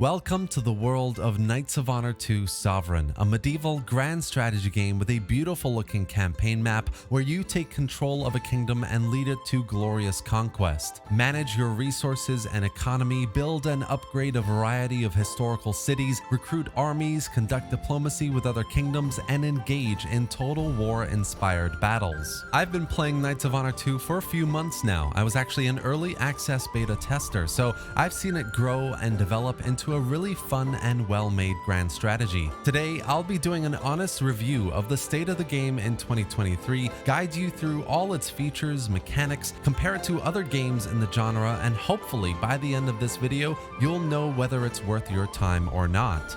Welcome to the world of Knights of Honor 2 Sovereign, a medieval grand strategy game with a beautiful looking campaign map where you take control of a kingdom and lead it to glorious conquest. Manage your resources and economy, build and upgrade a variety of historical cities, recruit armies, conduct diplomacy with other kingdoms, and engage in total war-inspired battles. I've been playing Knights of Honor 2 for a few months now. I was actually an early access beta tester, so I've seen it grow and develop into a really fun and well-made grand strategy. Today, I'll be doing an honest review of the state of the game in 2023, guide you through all its features, mechanics, compare it to other games in the genre, and hopefully by the end of this video, you'll know whether it's worth your time or not.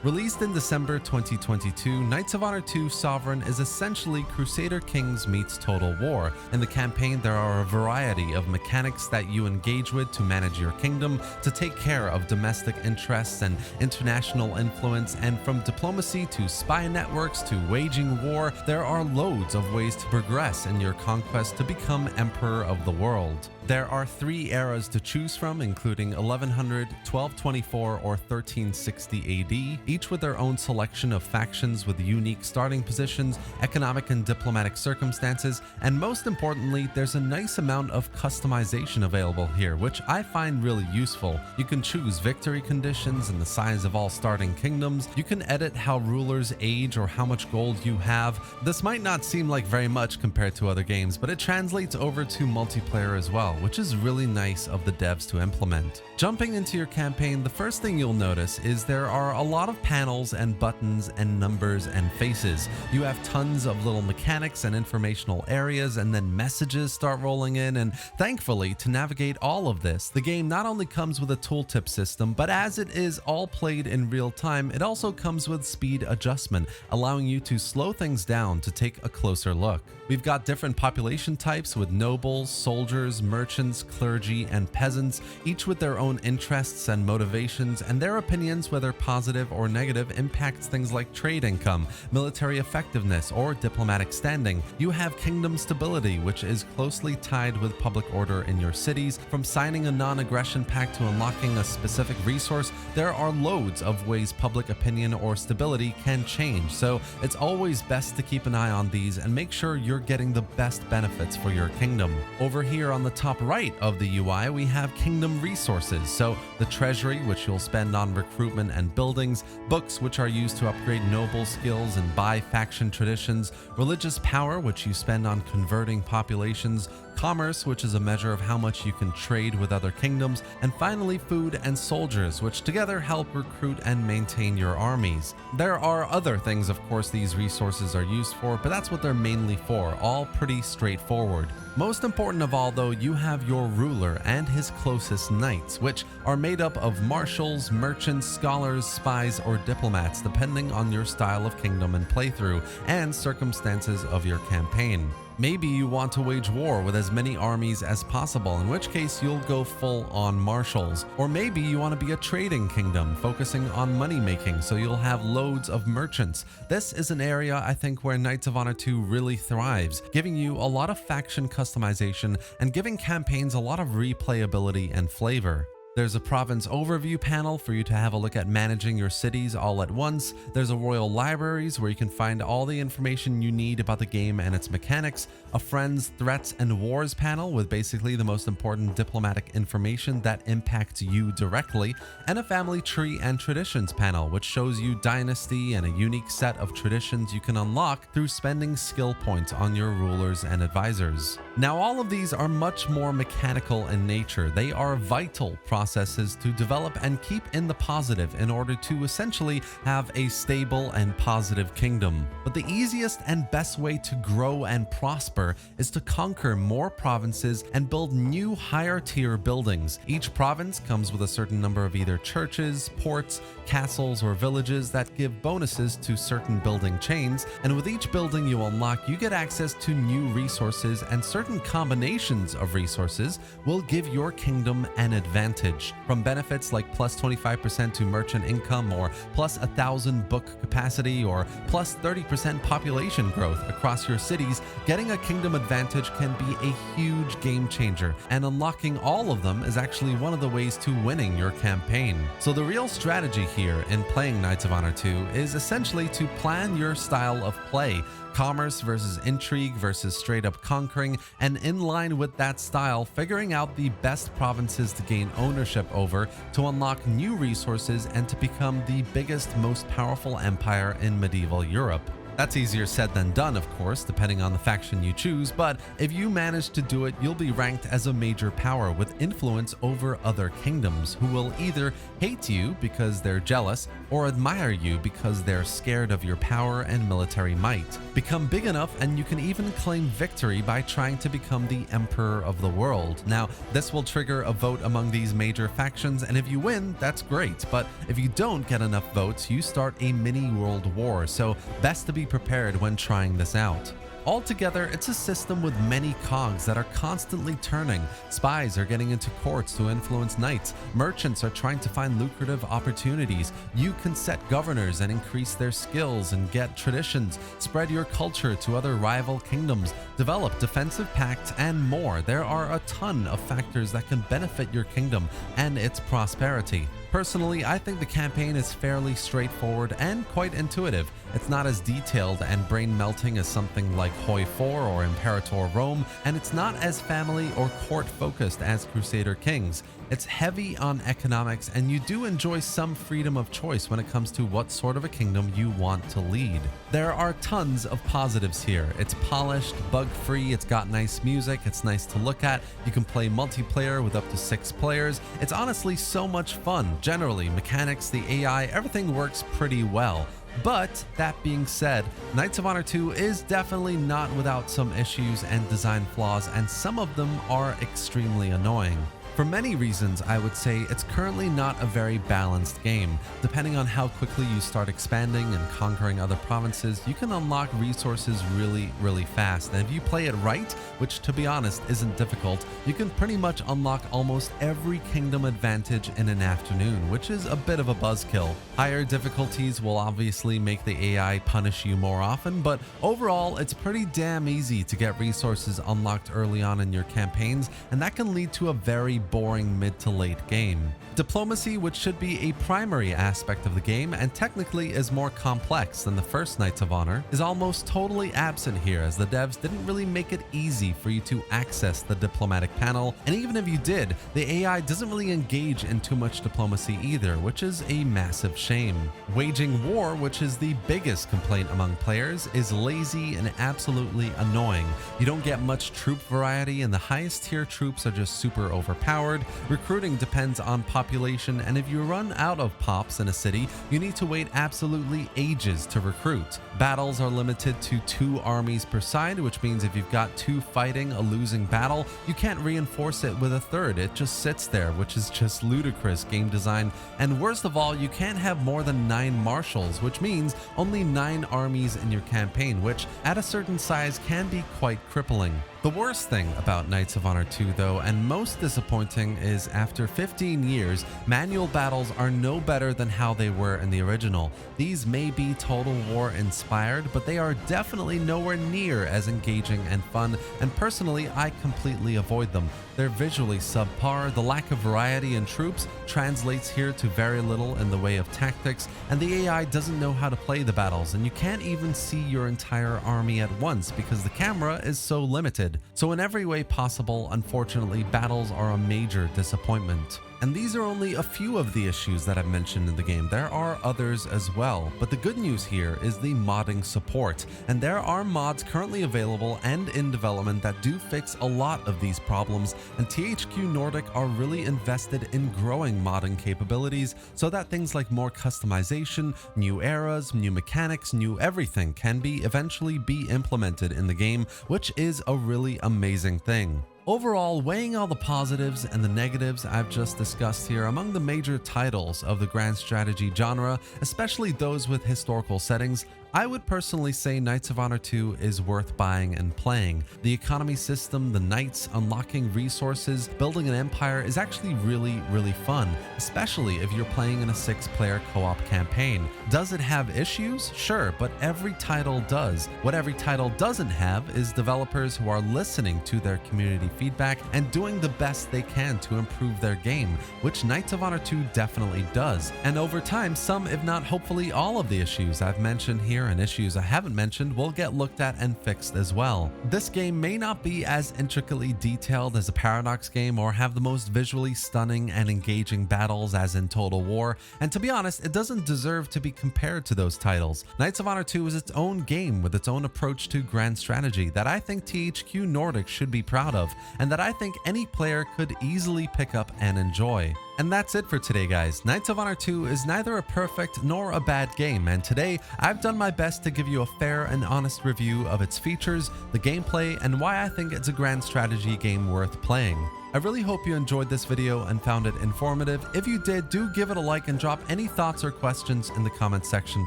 Released in December 2022, Knights of Honor 2 Sovereign is essentially Crusader Kings meets Total War. In the campaign, there are a variety of mechanics that you engage with to manage your kingdom, to take care of domestic interests and international influence, and from diplomacy to spy networks to waging war, there are loads of ways to progress in your conquest to become Emperor of the world. There are 3 eras to choose from, including 1100, 1224, or 1360 AD, each with their own selection of factions with unique starting positions, economic and diplomatic circumstances, and most importantly, there's a nice amount of customization available here, which I find really useful. You can choose victory conditions and the size of all starting kingdoms. You can edit how rulers age or how much gold you have. This might not seem like very much compared to other games, but it translates over to multiplayer as well, which is really nice of the devs to implement. Jumping into your campaign, the first thing you'll notice is there are a lot of panels and buttons and numbers and faces. You have tons of little mechanics and informational areas, and then messages start rolling in, and thankfully, to navigate all of this, the game not only comes with a tooltip system, but as it is all played in real time, it also comes with speed adjustment, allowing you to slow things down to take a closer look. We've got different population types with nobles, soldiers, merchants, clergy, and peasants, each with their own interests and motivations, and their opinions, whether positive or negative, impacts things like trade income, military effectiveness, or diplomatic standing. You have kingdom stability, which is closely tied with public order in your cities. From signing a non-aggression pact to unlocking a specific resource, there are loads of ways public opinion or stability can change, so it's always best to keep an eye on these and make sure you're getting the best benefits for your kingdom. Over here on the top right of the UI, we have kingdom resources, so the treasury, which you'll spend on recruitment and buildings, books, which are used to upgrade noble skills and buy faction traditions, religious power, which you spend on converting populations, commerce, which is a measure of how much you can trade with other kingdoms, and finally food and soldiers, which together help recruit and maintain your armies. There are other things, of course, these resources are used for, but that's what they're mainly for, all pretty straightforward. Most important of all, though, you have your ruler and his closest knights, which are made up of marshals, merchants, scholars, spies, or diplomats, depending on your style of kingdom and playthrough and circumstances of your campaign. Maybe you want to wage war with as many armies as possible, in which case you'll go full on marshals. Or maybe you want to be a trading kingdom, focusing on money making, so you'll have loads of merchants. This is an area I think where Knights of Honor 2 really thrives, giving you a lot of faction customization and giving campaigns a lot of replayability and flavor. There's a province overview panel for you to have a look at managing your cities all at once. There's a royal libraries where you can find all the information you need about the game and its mechanics, a friends, threats, and wars panel with basically the most important diplomatic information that impacts you directly, and a family tree and traditions panel which shows you dynasty and a unique set of traditions you can unlock through spending skill points on your rulers and advisors. Now, all of these are much more mechanical in nature. They are vital processes to develop and keep in the positive in order to essentially have a stable and positive kingdom. But the easiest and best way to grow and prosper is to conquer more provinces and build new higher tier buildings. Each province comes with a certain number of either churches, ports, castles, or villages that give bonuses to certain building chains, and with each building you unlock, you get access to new resources and certain certain combinations of resources will give your kingdom an advantage. From benefits like plus 25% to merchant income, or plus 1,000 book capacity, or plus 30% population growth across your cities, getting a kingdom advantage can be a huge game changer, and unlocking all of them is actually one of the ways to winning your campaign. So the real strategy here in playing Knights of Honor 2 is essentially to plan your style of play, commerce versus intrigue versus straight up conquering, and in line with that style, figuring out the best provinces to gain ownership over, to unlock new resources, and to become the biggest, most powerful empire in medieval Europe. That's easier said than done, of course, depending on the faction you choose, but if you manage to do it, you'll be ranked as a major power with influence over other kingdoms, who will either hate you because they're jealous or admire you because they're scared of your power and military might. Become big enough and you can even claim victory by trying to become the emperor of the world. Now, this will trigger a vote among these major factions, and if you win, that's great, but if you don't get enough votes, you start a mini world war, so best to be prepared when trying this out. Altogether, it's a system with many cogs that are constantly turning. Spies are getting into courts to influence knights. Merchants are trying to find lucrative opportunities. You can set governors and increase their skills and get traditions. Spread your culture to other rival kingdoms. Develop defensive pacts and more. There are a ton of factors that can benefit your kingdom and its prosperity. Personally, I think the campaign is fairly straightforward and quite intuitive. It's not as detailed and brain-melting as something like Hoi 4 or Imperator Rome, and it's not as family or court-focused as Crusader Kings. It's heavy on economics, and you do enjoy some freedom of choice when it comes to what sort of a kingdom you want to lead. There are tons of positives here. It's polished, bug-free, it's got nice music, it's nice to look at, you can play multiplayer with up to 6 players. It's honestly so much fun. Generally, mechanics, the AI, everything works pretty well. But that being said, Knights of Honor 2 is definitely not without some issues and design flaws, and some of them are extremely annoying. For many reasons, I would say it's currently not a very balanced game. Depending on how quickly you start expanding and conquering other provinces, you can unlock resources really fast. And if you play it right, which to be honest isn't difficult, you can pretty much unlock almost every kingdom advantage in an afternoon, which is a bit of a buzzkill. Higher difficulties will obviously make the AI punish you more often, but overall, it's pretty damn easy to get resources unlocked early on in your campaigns, and that can lead to a very boring mid to late game. Diplomacy, which should be a primary aspect of the game and technically is more complex than the first Knights of Honor, is almost totally absent here, as the devs didn't really make it easy for you to access the diplomatic panel, and even if you did, the AI doesn't really engage in too much diplomacy either, which is a massive shame. Waging war, which is the biggest complaint among players, is lazy and absolutely annoying. You don't get much troop variety, and the highest tier troops are just super overpowered. Recruiting depends on population, and if you run out of pops in a city, you need to wait absolutely ages to recruit. Battles are limited to 2 armies per side, which means if you've got 2 fighting a losing battle, you can't reinforce it with a third. It just sits there, which is just ludicrous game design. And worst of all, you can't have more than 9 marshals, which means only 9 armies in your campaign, which at a certain size can be quite crippling. The worst thing about Knights of Honor 2 though, and most disappointing, is after 15 years, manual battles are no better than how they were in the original. These may be Total War inspired, but they are definitely nowhere near as engaging and fun, and personally I completely avoid them. They're visually subpar, the lack of variety in troops translates here to very little in the way of tactics, and the AI doesn't know how to play the battles, and you can't even see your entire army at once because the camera is so limited. So in every way possible, unfortunately, battles are a major disappointment. And these are only a few of the issues that I've mentioned in the game. There are others as well, but the good news here is the modding support, and there are mods currently available and in development that do fix a lot of these problems, and THQ Nordic are really invested in growing modding capabilities so that things like more customization, new eras, new mechanics, new everything can eventually be implemented in the game, which is a really amazing thing. Overall, weighing all the positives and the negatives I've just discussed here, among the major titles of the grand strategy genre, especially those with historical settings, I would personally say Knights of Honor 2 is worth buying and playing. The economy system, the knights, unlocking resources, building an empire is actually really fun, especially if you're playing in a 6-player co-op campaign. Does it have issues? Sure, but every title does. What every title doesn't have is developers who are listening to their community feedback and doing the best they can to improve their game, which Knights of Honor 2 definitely does. And over time, some, if not hopefully all of the issues I've mentioned here and issues I haven't mentioned will get looked at and fixed as well. This game may not be as intricately detailed as a Paradox game or have the most visually stunning and engaging battles as in Total War, and to be honest, it doesn't deserve to be compared to those titles. Knights of Honor 2 is its own game with its own approach to grand strategy that I think THQ Nordic should be proud of, and that I think any player could easily pick up and enjoy. And that's it for today, guys. Knights of Honor 2 is neither a perfect nor a bad game, and today I've done my best to give you a fair and honest review of its features, the gameplay, and why I think it's a grand strategy game worth playing. I really hope you enjoyed this video and found it informative. If you did, do give it a like and drop any thoughts or questions in the comment section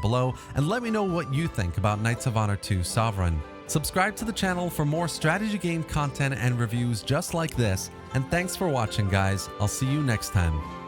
below, and let me know what you think about Knights of Honor 2 Sovereign. Subscribe to the channel for more strategy game content and reviews just like this, and thanks for watching, guys. I'll see you next time.